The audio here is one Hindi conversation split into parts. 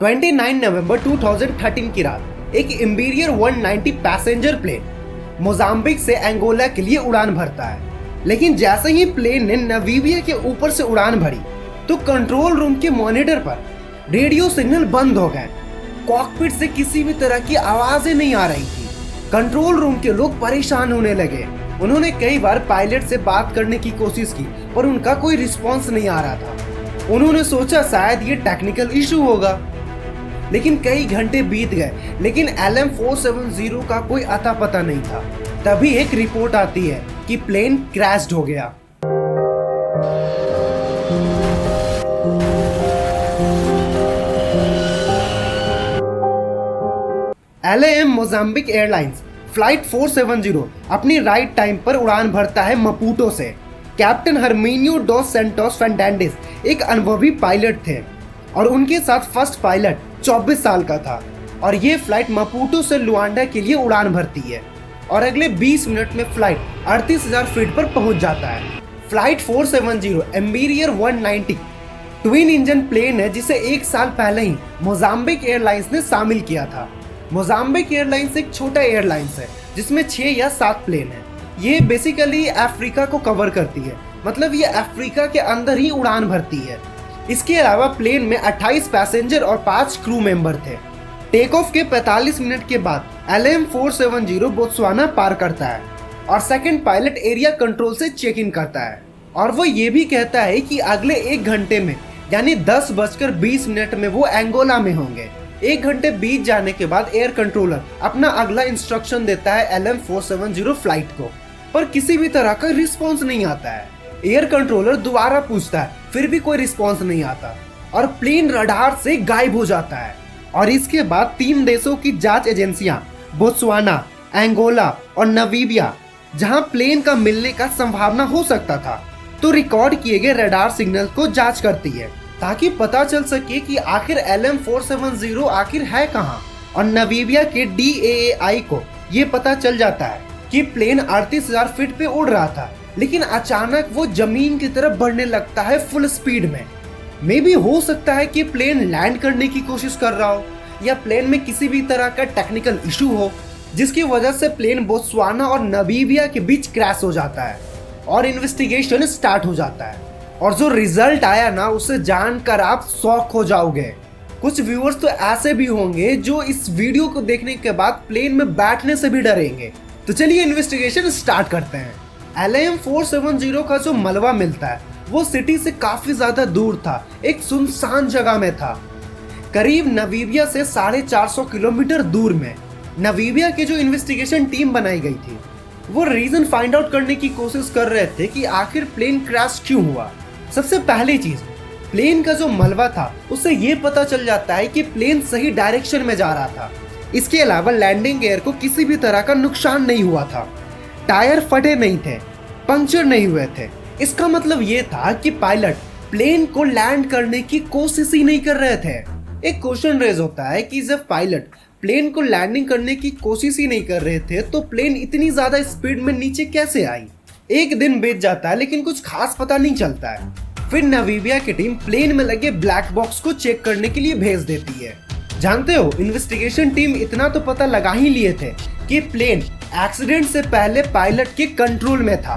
29 नवंबर 2013 की रात एक इम्पीरियल 190 पैसेंजर प्लेन मोजाम्बिक से एंगोला के लिए उड़ान भरता है। लेकिन जैसे ही प्लेन ने नामीबिया के ऊपर से उड़ान भरी तो कंट्रोल रूम के मॉनिटर पर रेडियो सिग्नल बंद हो गए। कॉकपिट से किसी भी तरह की आवाजें नहीं आ रही थी। कंट्रोल रूम के लोग परेशान होने लगे। उन्होंने कई बार पायलट से बात करने की कोशिश की पर उनका कोई रिस्पॉन्स नहीं आ रहा था। उन्होंने सोचा शायद ये टेक्निकल इशू होगा, लेकिन कई घंटे बीत गए लेकिन LM-470 का कोई अता पता नहीं था। तभी एक रिपोर्ट आती है कि प्लेन क्रैश्ड हो गया। LAM मोजाम्बिक एयरलाइंस फ्लाइट 470 अपनी राइट टाइम पर उड़ान भरता है मपूटो से। कैप्टन हरमिनियो डॉस सेंटोस फर्नांडिस एक अनुभवी पायलट थे और उनके साथ फर्स्ट पायलट 24 साल का था और ये फ्लाइट मपूटो से लुआंडा के लिए उड़ान भरती है और अगले 20 मिनट में फ्लाइट 38,000 फीट पर पहुंच जाता है। Flight 470 imperial 190 twin engine plane है जिसे एक साल पहले ही मोजाम्बिक एयरलाइंस ने शामिल किया था। मोजाम्बिक एयरलाइंस एक छोटा एयरलाइंस है जिसमें 6 या 7 प्लेन है। ये बेसिकली अफ्रीका को कवर करती है, मतलब ये अफ्रीका के अंदर ही उड़ान भरती है। इसके अलावा प्लेन में 28 पैसेंजर और 5 क्रू मेंबर थे। टेक ऑफ के 45 मिनट के बाद LM-470 बोत्सवाना पार करता है और सेकंड पायलट एरिया कंट्रोल से चेक इन करता है और वो ये भी कहता है कि अगले 1 घंटे में यानी 10:20 में वो एंगोला में होंगे। 1 घंटे बीत जाने के बाद एयर कंट्रोलर अपना अगला इंस्ट्रक्शन देता है LM-470 फ्लाइट को, पर किसी भी तरह का रिस्पॉन्स नहीं आता है। एयर कंट्रोलर दोबारा पूछता है, फिर भी कोई रिस्पॉन्स नहीं आता और प्लेन रडार से गायब हो जाता है। और इसके बाद 3 देशों की जांच एजेंसियां बोत्सवाना, एंगोला और नामीबिया, जहां प्लेन का मिलने का संभावना हो सकता था, तो रिकॉर्ड किए गए रडार सिग्नल को जांच करती है ताकि पता चल सके कि आखिर LM-470 आखिर है कहां। और नामीबिया के DAAI को ये पता चल जाता है कि प्लेन 38,000 फीट पे उड़ रहा था, लेकिन अचानक वो जमीन की तरफ बढ़ने लगता है फुल स्पीड में। मे भी हो सकता है कि प्लेन लैंड करने की कोशिश कर रहा हो या प्लेन में किसी भी तरह का टेक्निकल इशू हो जिसकी वजह से प्लेन बोत्सवाना और नामीबिया के बीच क्रैश हो जाता है और इन्वेस्टिगेशन स्टार्ट हो जाता है। और जो रिजल्ट आया ना, उसे जानकर आप शॉक हो जाओगे। कुछ व्यूअर्स तो ऐसे भी होंगे जो इस वीडियो को देखने के बाद प्लेन में बैठने से भी डरेंगे। तो चलिए इन्वेस्टिगेशन स्टार्ट करते हैं। LM-470 का जो मलबा मिलता है वो सिटी से काफी ज्यादा दूर था, एक सुनसान जगह में था, करीब नामीबिया से 450 किलोमीटर दूर में। नामीबिया की जो इन्वेस्टिगेशन टीम बनाई गई थी वो रीजन फाइंड आउट करने की कोशिश कर रहे थे कि आखिर प्लेन क्रैश क्यों हुआ। सबसे पहली चीज, प्लेन का जो मलबा था उससे ये पता चल जाता है कि प्लेन सही डायरेक्शन में जा रहा था। इसके अलावा लैंडिंग गियर को किसी भी तरह का नुकसान नहीं हुआ था, टायर फटे नहीं थे, पंक्चर नहीं हुए थे। इसका मतलब ये था कि पायलट प्लेन को लैंड करने की कोशिश ही नहीं कर रहे थे। एक क्वेश्चन रेज होता है कि जब पायलट प्लेन को लैंडिंग करने की कोशिश ही नहीं कर रहे थे तो प्लेन इतनी ज्यादा स्पीड में नीचे कैसे आई। 1 दिन बीत जाता है लेकिन कुछ खास पता नहीं चलता है। फिर नामीबिया की टीम प्लेन में लगे ब्लैक बॉक्स को चेक करने के लिए भेज देती है। जानते हो, इन्वेस्टिगेशन टीम इतना तो पता लगा ही लिए थे कि प्लेन एक्सीडेंट से पहले पायलट के कंट्रोल में था,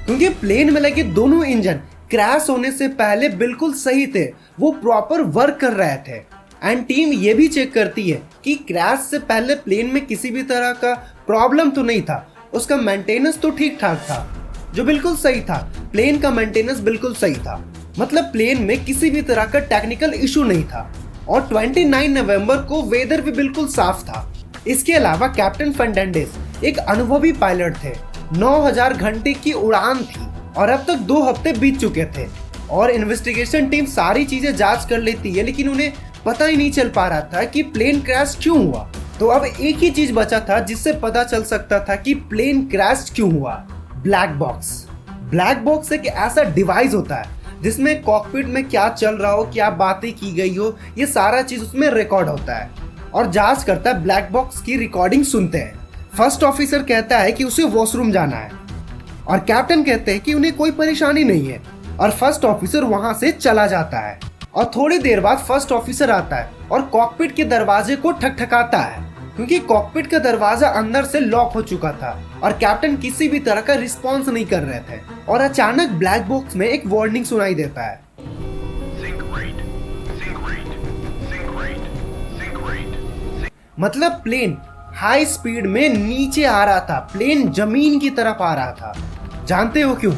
क्योंकि प्लेन में लगे दोनों इंजन क्रैश होने से पहले बिल्कुल सही थे, वो प्रॉपर वर्क कर रहे थे। एंड टीम ये भी चेक करती है कि क्रैश से पहले प्लेन में किसी भी तरह का प्रॉब्लम तो नहीं था, उसका मेंटेनेंस तो ठीक ठाक था, जो बिल्कुल सही था। प्लेन का मेंटेनेंस बिल्कुल सही था, मतलब प्लेन में किसी भी तरह का टेक्निकल इशू नहीं था। और 29 नवंबर को वेदर भी बिल्कुल साफ था। इसके अलावा कैप्टन फर्नांडिस एक अनुभवी पायलट थे। 9,000 घंटे की उड़ान थी और अब तक 2 हफ्ते बीत चुके थे और इन्वेस्टिगेशन टीम सारी चीजें जांच कर लेती है, लेकिन उन्हें पता ही नहीं चल पा रहा था कि प्लेन क्रैश क्यों हुआ। तो अब एक ही चीज बचा था जिससे पता चल सकता था कि प्लेन क्रैश क्यों हुआ, ब्लैक बॉक्स। ब्लैक बॉक्स एक ऐसा डिवाइस होता है जिसमें कॉकपिट में क्या चल रहा हो, क्या बातें की गई हो, ये सारा चीज उसमें रिकॉर्ड होता है और जांच करता है। ब्लैक बॉक्स की रिकॉर्डिंग सुनते हैं। फर्स्ट ऑफिसर कहता है कि उसे वॉशरूम जाना है और कैप्टन कहते हैं कि उन्हें कोई परेशानी नहीं है और फर्स्ट ऑफिसर वहां से चला जाता है। और थोड़ी देर बाद फर्स्ट ऑफिसर आता है और कॉकपिट के दरवाजे को ठकठकाता है क्योंकि कॉकपिट का दरवाजा अंदर से लॉक हो चुका था और कैप्टन किसी भी तरह का रिस्पॉन्स नहीं कर रहे थे। और अचानक ब्लैक बॉक्स में एक वार्निंग सुनाई देता है। मतलब प्लेन हाई स्पीड में नीचे आ रहा था, प्लेन जमीन की तरफ आ रहा था। जानते हो क्यों?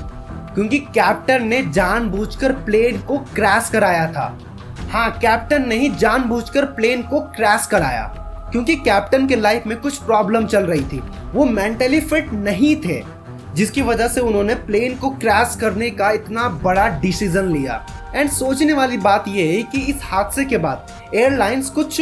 क्योंकि कैप्टन ने जानबूझकर प्लेन को क्रैश कराया था। हाँ, कैप्टन ने ही जानबूझकर प्लेन को क्रैश कराया क्योंकि कैप्टन के लाइफ में कुछ प्रॉब्लम चल रही थी। वो मेंटली फिट नहीं थे, जिसकी वजह से उन्होंने प्लेन को क्रैश करने का इतना बड़ा डिसीजन लिया। एंड सोचने वाली बात यह है कि इस हादसे के बाद एयरलाइंस कुछ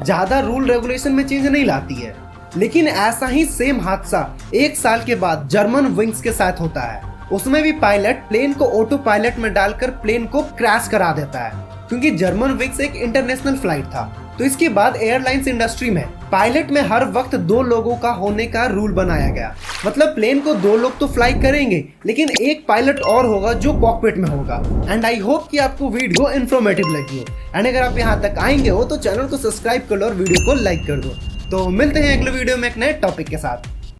ज्यादा रूल रेगुलेशन में चेंज नहीं लाती है, लेकिन ऐसा ही सेम हादसा 1 साल के बाद जर्मन विंग्स के साथ होता है। उसमें भी पायलट प्लेन को ऑटो पायलट में डालकर प्लेन को क्रैश करा देता है क्योंकि जर्मन विंग्स एक इंटरनेशनल फ्लाइट था। तो इसके बाद एयरलाइंस इंडस्ट्री में पायलट में हर वक्त 2 लोगों का होने का रूल बनाया गया। मतलब प्लेन को 2 लोग तो फ्लाई करेंगे, लेकिन एक पायलट और होगा जो कॉकपिट में होगा। एंड आई होप कि आपको वीडियो इन्फॉर्मेटिव लगी हो। एंड अगर आप यहाँ तक आएंगे हो तो चैनल को सब्सक्राइब कर लो और वीडियो को लाइक कर दो। तो मिलते हैं अगले वीडियो में एक नए टॉपिक के साथ।